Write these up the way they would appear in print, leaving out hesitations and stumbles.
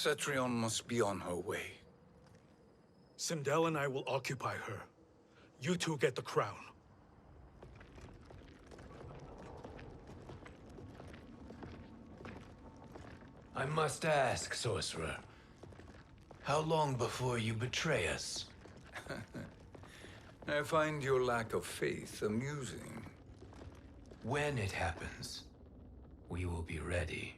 Cetrion must be on her way. Sindel and I will occupy her. You two get the crown. I must ask, sorcerer. How long before you betray us? I find your lack of faith amusing. When it happens, we will be ready.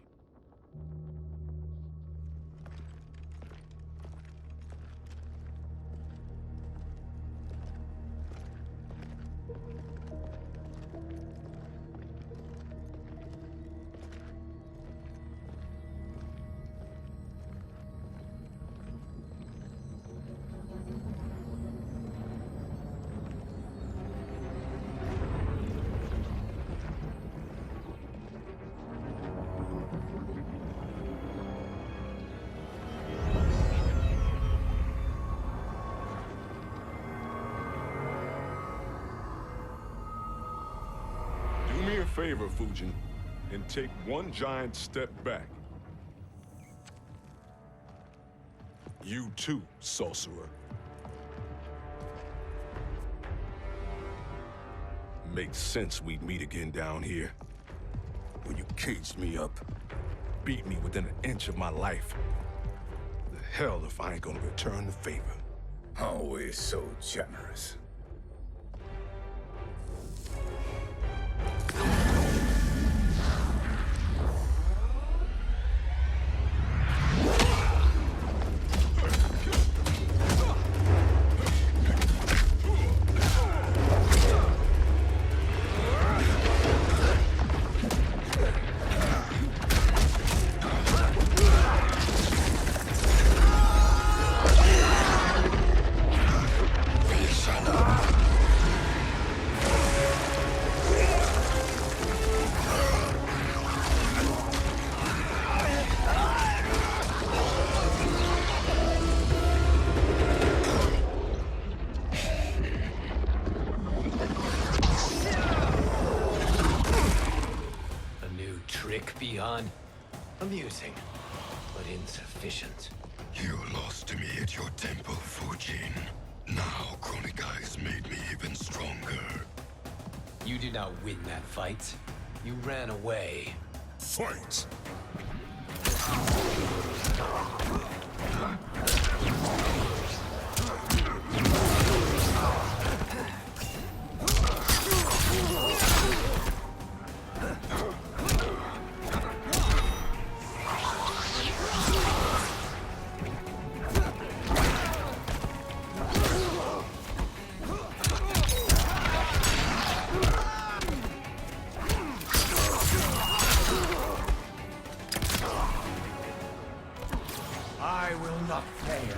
Do me a favor, Fujin, and take one giant step back. You too, sorcerer. Makes sense we'd meet again down here. When you caged me up, beat me within an inch of my life. The hell if I ain't gonna return the favor. Always so generous. Beyond amusing, but insufficient. You lost to me at your temple, Fujin. Now Chronic Eyes made me even stronger. You did not win that fight. You ran away. Fight! I will not fail.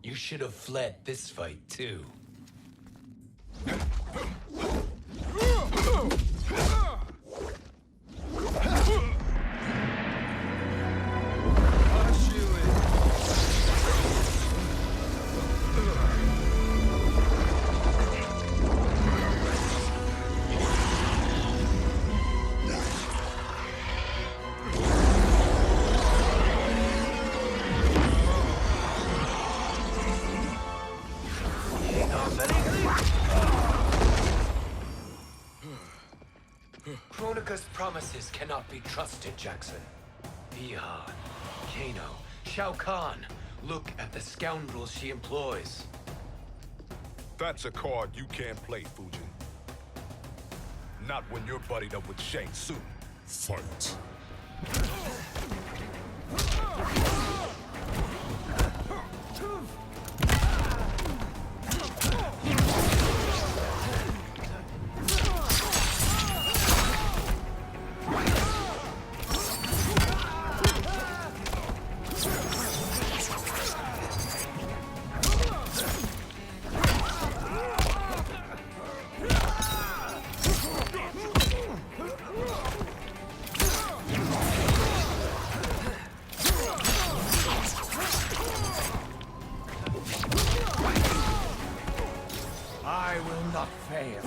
You should have fled this fight, too. Kronika's promises cannot be trusted, Jackson. Bihan, Kano, Shao Kahn. Look at the scoundrels she employs. That's a card you can't play, Fujin. Not when you're buddied up with Shang Tsung. Fight. I will not fail.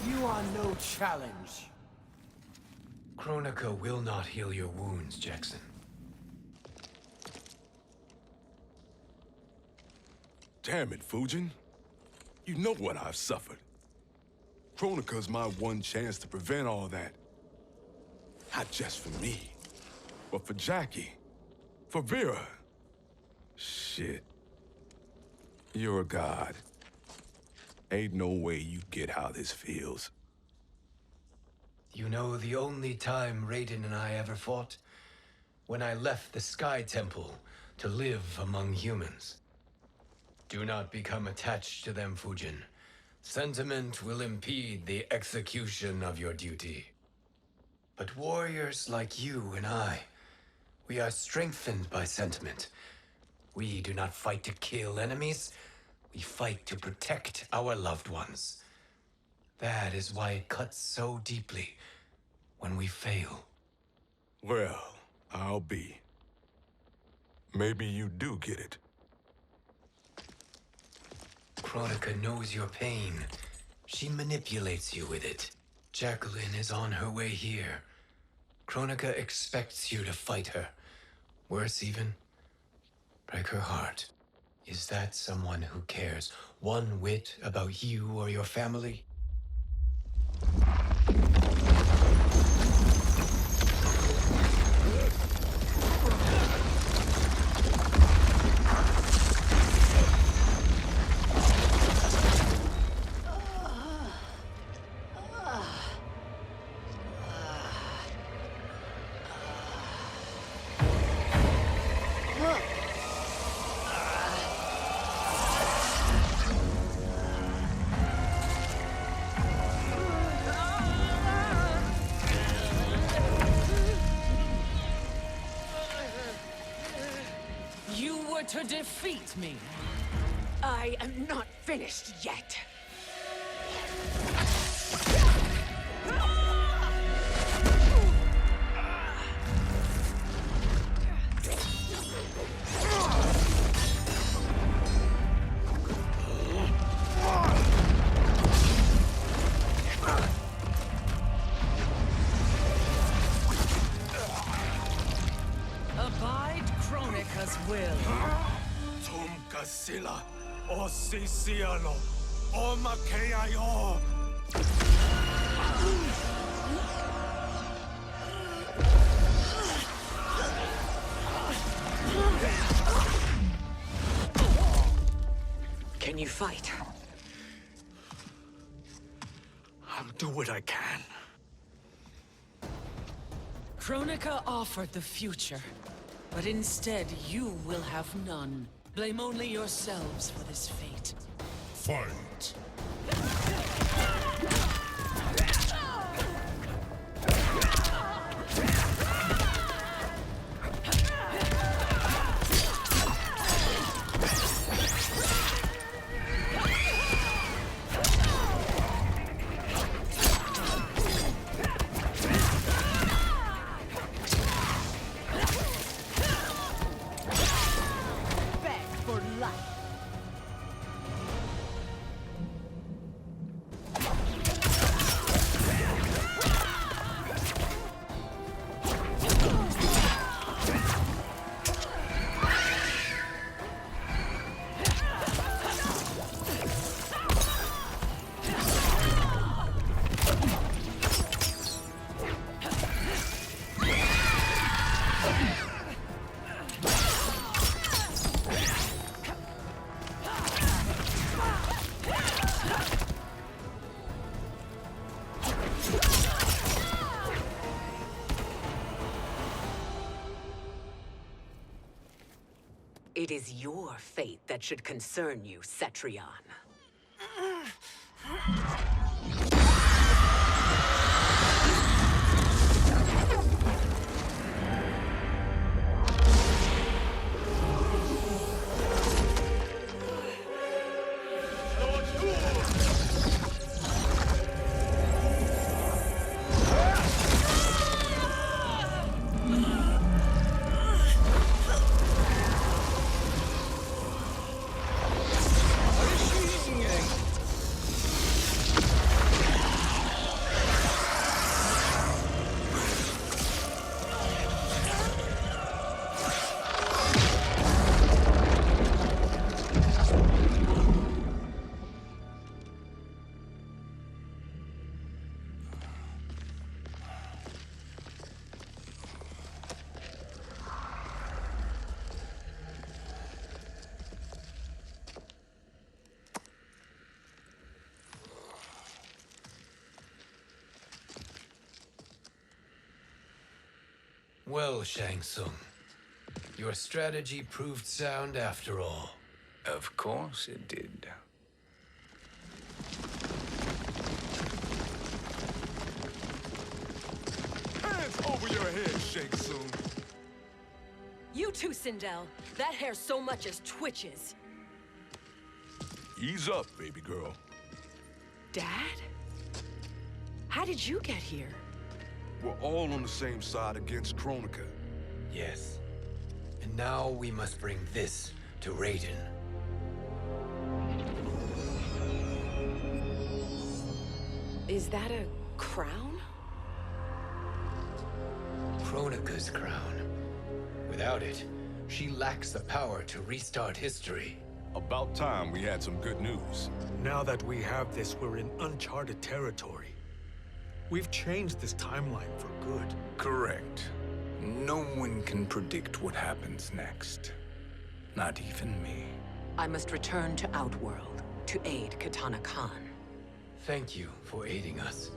You are no challenge. Kronika will not heal your wounds, Jackson. Damn it, Fujin. You know what I've suffered. Kronika's my one chance to prevent all that. Not just for me, but for Jackie, for Vera. Shit. You're a god. Ain't no way you get how this feels. You know the only time Raiden and I ever fought? When I left the Sky Temple to live among humans. Do not become attached to them, Fujin. Sentiment will impede the execution of your duty. But warriors like you and I, we are strengthened by sentiment. We do not fight to kill enemies. We fight to protect our loved ones. That is why it cuts so deeply when we fail. Well, I'll be. Maybe you do get it. Kronika knows your pain. She manipulates you with it. Jacqueline is on her way here. Kronika expects you to fight her. Worse even, break her heart. Is that someone who cares one whit about you or your family? To defeat me. I am not finished yet. Abide Kronika's will. Sila, o Sisiano, o Makeayo. Can you fight? I'll do what I can. Kronika offered the future, but instead you will have none. Blame only yourselves for this fate. Fight. It is your fate that should concern you, Cetrion. Well, Shang Tsung, your strategy proved sound after all. Of course it did. Hands over your head, Shang Tsung. You too, Sindel. That hair so much as twitches. Ease up, baby girl. Dad? How did you get here? We're all on the same side against Kronika. Yes. And now we must bring this to Raiden. Is that a crown? Kronika's crown. Without it, she lacks the power to restart history. About time we had some good news. Now that we have this, we're in uncharted territory. We've changed this timeline for good. Correct. No one can predict what happens next. Not even me. I must return to Outworld to aid Katana Khan. Thank you for aiding us.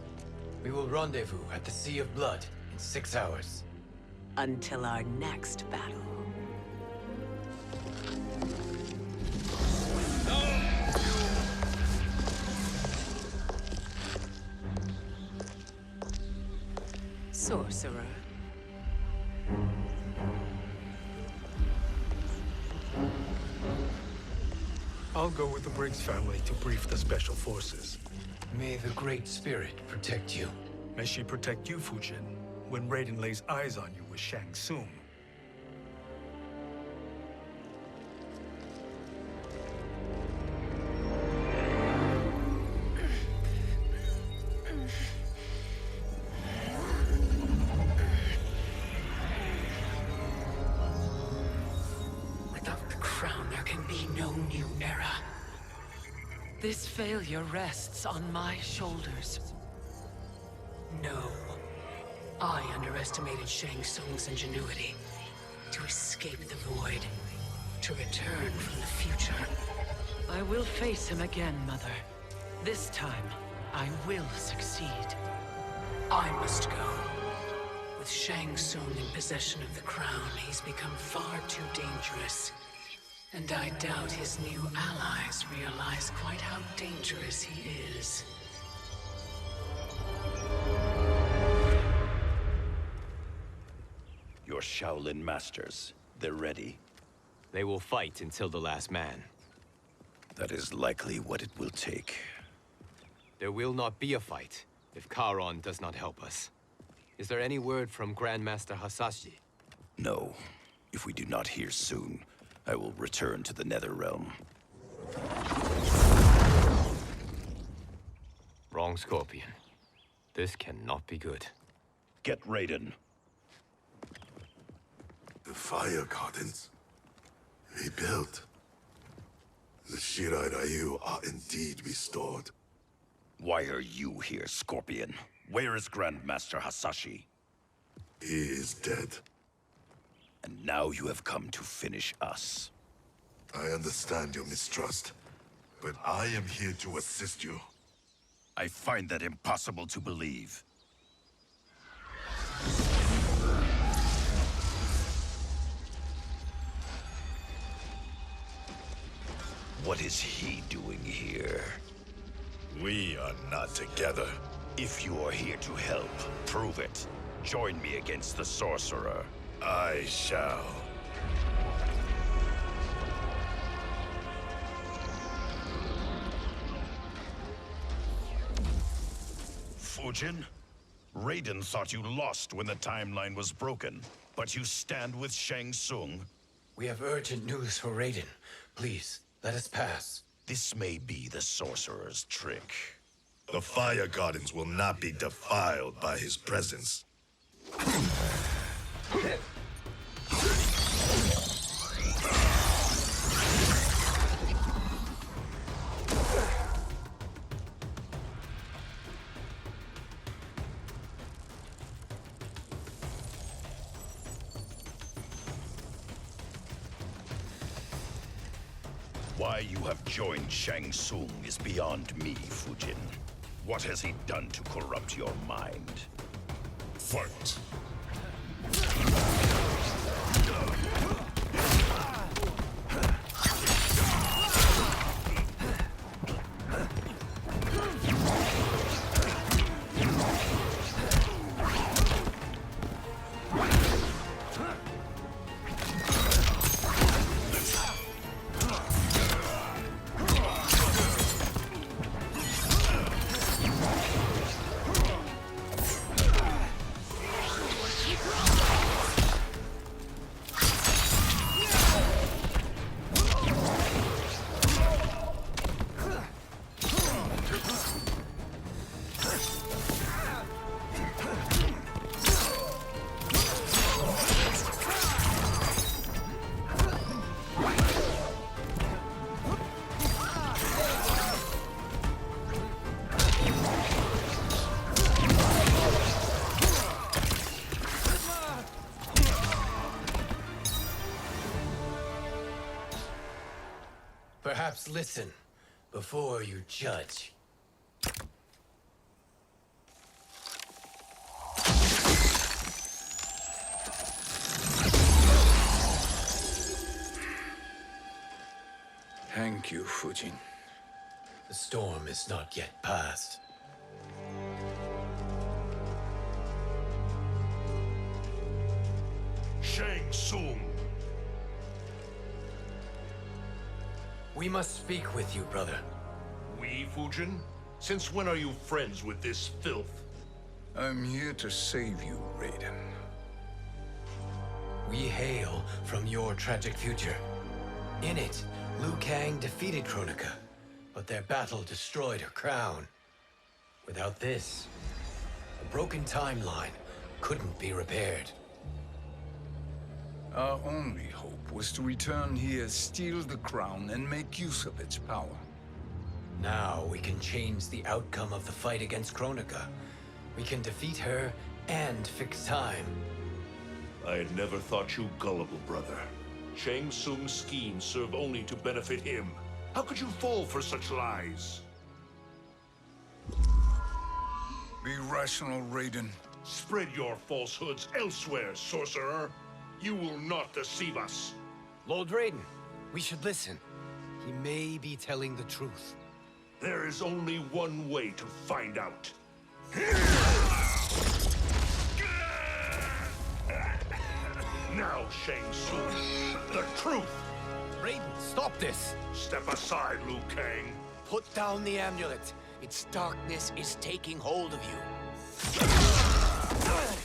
We will rendezvous at the Sea of Blood in 6 hours. Until our next battle. Sorcerer. I'll go with the Briggs family to brief the Special Forces. May the Great Spirit protect you. May she protect you, Fujin, when Raiden lays eyes on you with Shang Tsung. Without the crown, there can be no new era. This failure rests on my shoulders. No. I underestimated Shang Tsung's ingenuity. To escape the void. To return from the future. I will face him again, Mother. This time, I will succeed. I must go. With Shang Tsung in possession of the crown, he's become far too dangerous. And I doubt his new allies realize quite how dangerous he is. Your Shaolin masters, they're ready. They will fight until the last man. That is likely what it will take. There will not be a fight if Charon does not help us. Is there any word from Grandmaster Hasashi? No. If we do not hear soon, I will return to the Netherrealm. Wrong, Scorpion. This cannot be good. Get Raiden. The fire gardens rebuilt. The Shirai Ryu are indeed restored. Why are you here, Scorpion? Where is Grandmaster Hasashi? He is dead. And now you have come to finish us. I understand your mistrust, but I am here to assist you. I find that impossible to believe. What is he doing here? We are not together. If you are here to help, prove it. Join me against the sorcerer. I shall. Fujin? Raiden thought you lost when the timeline was broken, but you stand with Shang Tsung. We have urgent news for Raiden. Please, let us pass. This may be the sorcerer's trick. The Fire Gardens will not be defiled by his presence. Why you have joined Shang Tsung is beyond me, Fujin. What has he done to corrupt your mind? Fight! Perhaps listen before you judge. Thank you, Fujin. The storm is not yet past. Shang Tsung! We must speak with you, brother. We, Fujin? Since when are you friends with this filth? I'm here to save you, Raiden. We hail from your tragic future. In it, Liu Kang defeated Kronika, but their battle destroyed her crown. Without this, the broken timeline couldn't be repaired. Our only hope was to return here, steal the crown, and make use of its power. Now we can change the outcome of the fight against Kronika. We can defeat her and fix time. I had never thought you gullible, brother. Shang Tsung's schemes serve only to benefit him. How could you fall for such lies? Be rational, Raiden. Spread your falsehoods elsewhere, sorcerer. You will not deceive us. Lord Raiden, we should listen. He may be telling the truth. There is only one way to find out. Now, Shang Tsung, the truth! Raiden, stop this! Step aside, Liu Kang. Put down the amulet. Its darkness is taking hold of you.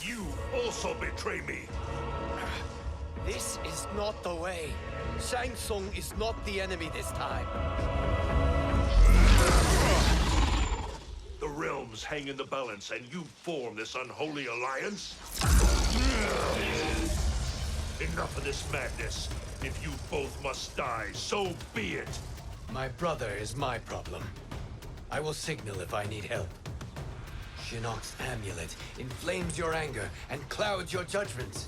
You also betray me. This is not the way. Shang Tsung is not the enemy this time. The realms hang in the balance, and you form this unholy alliance? Enough of this madness. If you both must die, so be it. My brother is my problem. I will signal if I need help. Shinnok's amulet inflames your anger and clouds your judgments.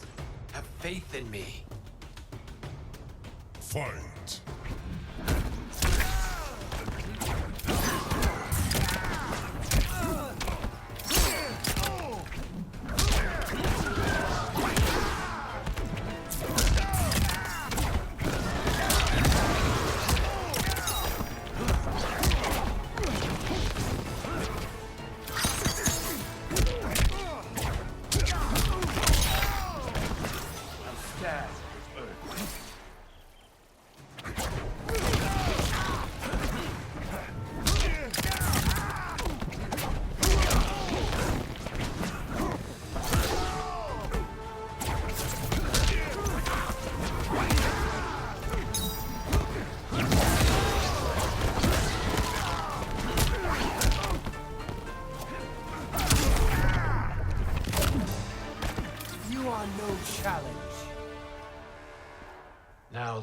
Have faith in me. Fight.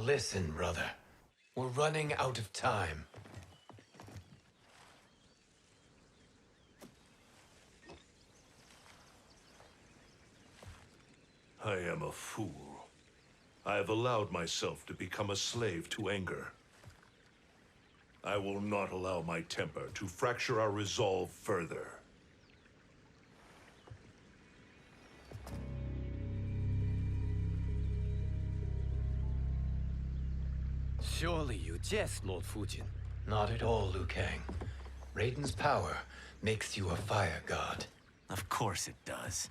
listen, brother. We're running out of time. I am a fool. I have allowed myself to become a slave to anger. I will not allow my temper to fracture our resolve further. Surely you jest, Lord Fujin. Not at all, Liu Kang. Raiden's power makes you a fire god. Of course it does.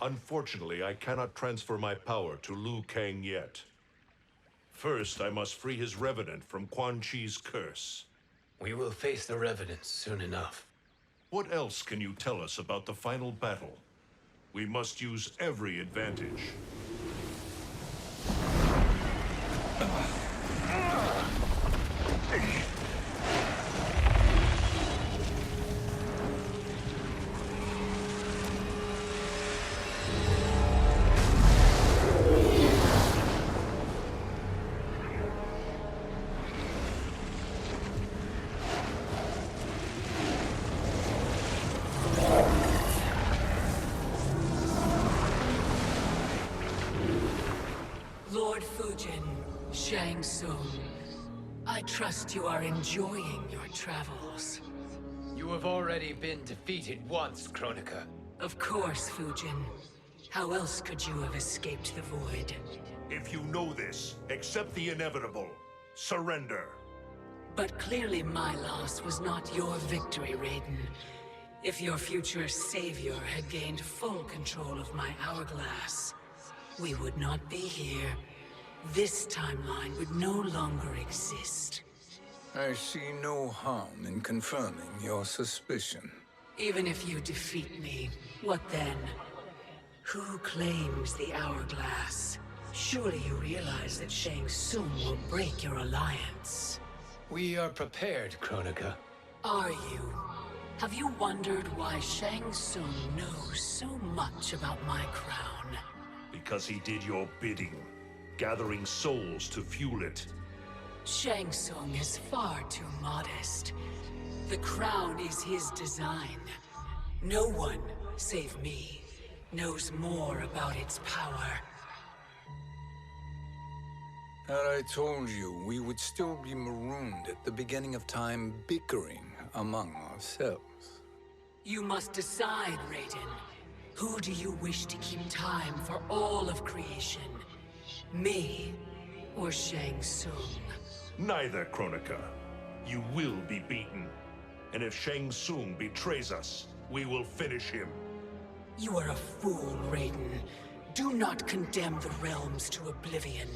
Unfortunately, I cannot transfer my power to Liu Kang yet. First, I must free his Revenant from Quan Chi's curse. We will face the Revenants soon enough. What else can you tell us about the final battle? We must use every advantage. Lord Fujin, Shang Tsung, I trust you are enjoying your travels. You have already been defeated once, Kronika. Of course, Fujin. How else could you have escaped the void? If you know this, accept the inevitable. Surrender. But clearly my loss was not your victory, Raiden. If your future savior had gained full control of my hourglass, we would not be here. This timeline would no longer exist. I see no harm in confirming your suspicion. Even if you defeat me, what then? Who claims the hourglass? Surely you realize that Shang Tsung will break your alliance. We are prepared, Kronika. Are you? Have you wondered why Shang Tsung knows so much about my crown? Because he did your bidding, gathering souls to fuel it. Shang Tsung is far too modest. The crown is his design. No one, save me, knows more about its power. Had I told you, we would still be marooned at the beginning of time, bickering among ourselves. You must decide, Raiden. Who do you wish to keep time for all of creation? Me or Shang Tsung? Neither, Kronika. You will be beaten. And if Shang Tsung betrays us, we will finish him. You are a fool, Raiden. Do not condemn the realms to oblivion.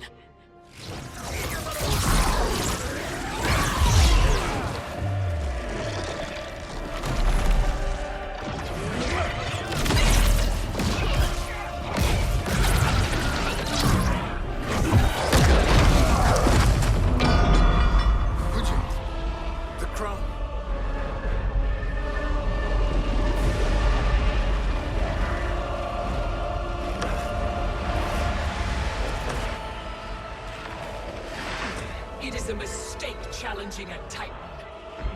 The crown. It is a mistake challenging a Titan.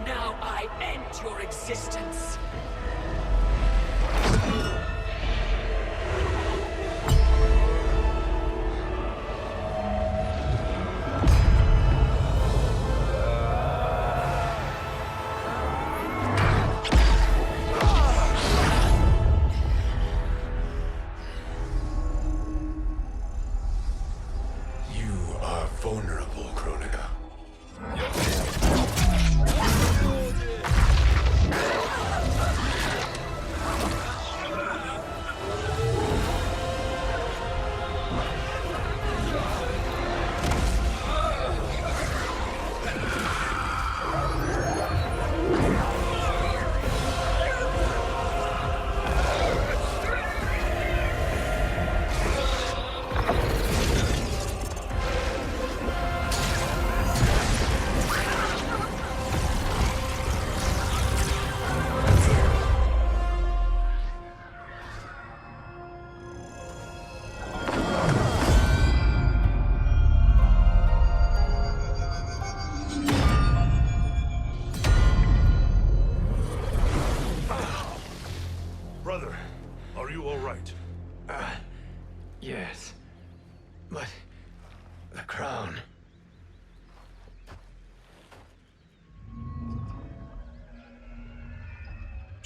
Now I end your existence. You are vulnerable, Kronika.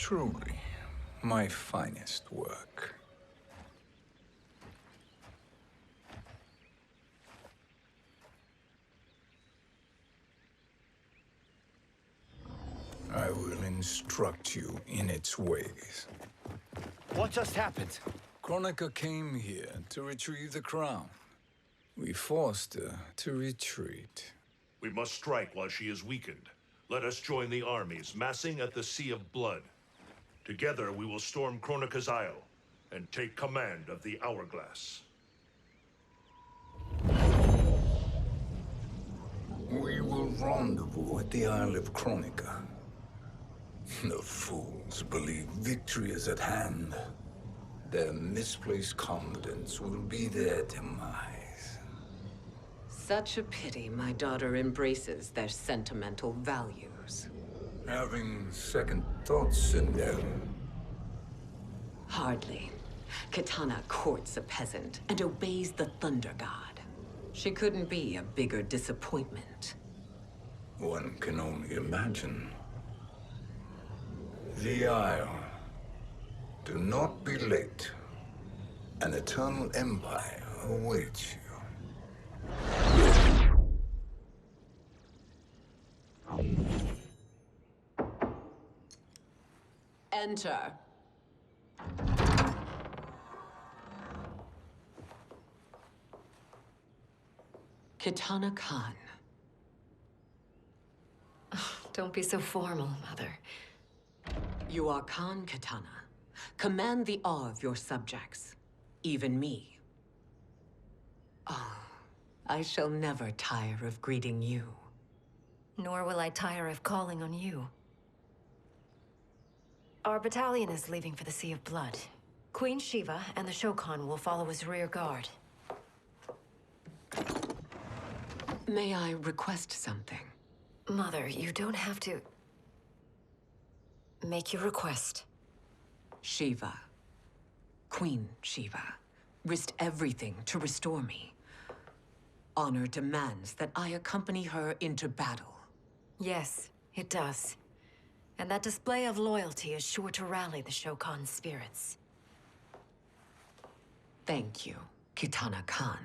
Truly, my finest work. I will instruct you in its ways. What just happened? Kronika came here to retrieve the crown. We forced her to retreat. We must strike while she is weakened. Let us join the armies, massing at the Sea of Blood. Together we will storm Kronika's Isle and take command of the Hourglass. We will rendezvous at the Isle of Kronika. The fools believe victory is at hand. Their misplaced confidence will be their demise. Such a pity my daughter embraces their sentimental values. Having second thoughts, Sindel. Hardly. Kitana courts a peasant and obeys the Thunder God. She couldn't be a bigger disappointment. One can only imagine. The Isle. Do not be late. An eternal empire awaits you. Enter. Kitana Khan. Don't be so formal, Mother. You are Khan Kitana. Command the awe of your subjects, even me. Oh, I shall never tire of greeting you. Nor will I tire of calling on you. Our battalion is leaving for the Sea of Blood. Queen Shiva and the Shokan will follow as rear guard. May I request something? Mother, you don't have to... make your request. Shiva, Queen Shiva, risked everything to restore me. Honor demands that I accompany her into battle. Yes, it does. And that display of loyalty is sure to rally the Shokan's spirits. Thank you, Kitana Khan.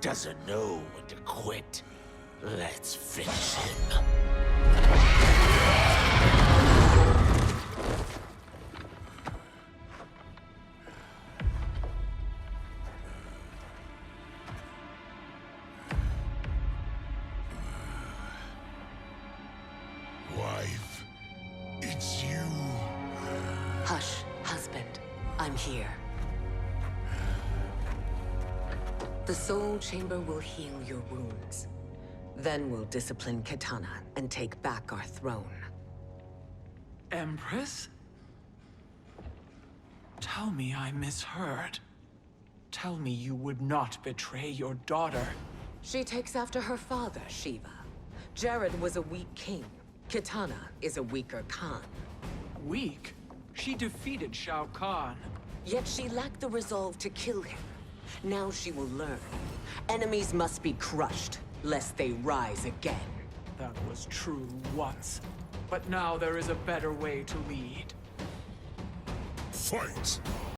Doesn't know when to quit. Let's finish him. Wife, it's you. Hush, husband. I'm here. The Soul Chamber will heal your wounds. Then we'll discipline Kitana and take back our throne. Empress? Tell me I misheard. Tell me you would not betray your daughter. She takes after her father, Shiva. Jared was a weak king. Kitana is a weaker Khan. Weak? She defeated Shao Kahn. Yet she lacked the resolve to kill him. Now she will learn. Enemies must be crushed, lest they rise again. That was true once. But now there is a better way to lead. Fight!